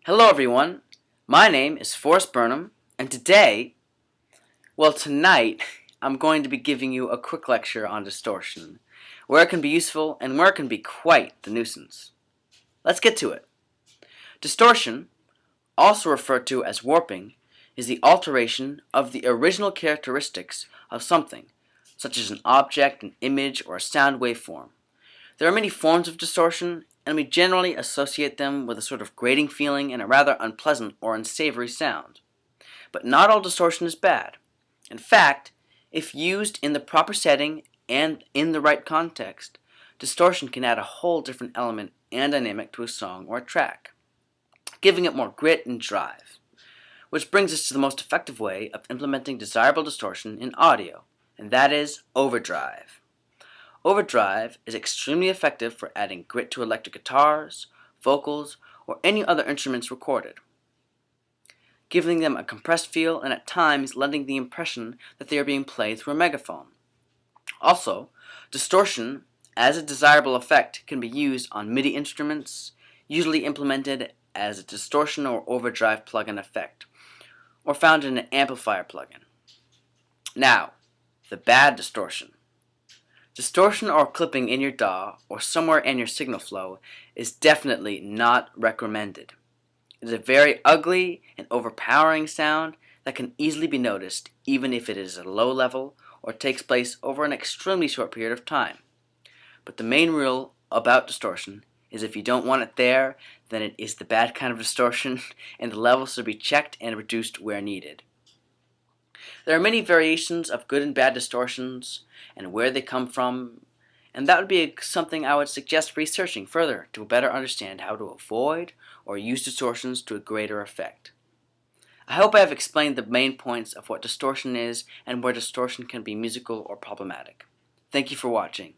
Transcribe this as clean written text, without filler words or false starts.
Hello everyone, my name is Forrest Burnham, and tonight, I'm going to be giving you a quick lecture on distortion, where it can be useful and where it can be quite the nuisance. Let's get to it. Distortion, also referred to as warping, is the alteration of the original characteristics of something, such as an object, an image, or a sound waveform. There are many forms of distortion, and we generally associate them with a sort of grating feeling and a rather unpleasant or unsavory sound. But not all distortion is bad. In fact, if used in the proper setting and in the right context, distortion can add a whole different element and dynamic to a song or a track, giving it more grit and drive. Which brings us to the most effective way of implementing desirable distortion in audio, and that is overdrive. Overdrive is extremely effective for adding grit to electric guitars, vocals, or any other instruments recorded, giving them a compressed feel and at times lending the impression that they are being played through a megaphone. Also, distortion as a desirable effect can be used on MIDI instruments, usually implemented as a distortion or overdrive plugin effect, or found in an amplifier plugin. Now, the bad distortion. Distortion or clipping in your DAW or somewhere in your signal flow is definitely not recommended. It is a very ugly and overpowering sound that can easily be noticed even if it is at a low level or takes place over an extremely short period of time. But the main rule about distortion is if you don't want it there, then it is the bad kind of distortion and the levels should be checked and reduced where needed. There are many variations of good and bad distortions and where they come from, and that would be something I would suggest researching further to better understand how to avoid or use distortions to a greater effect. I hope I have explained the main points of what distortion is and where distortion can be musical or problematic. Thank you for watching.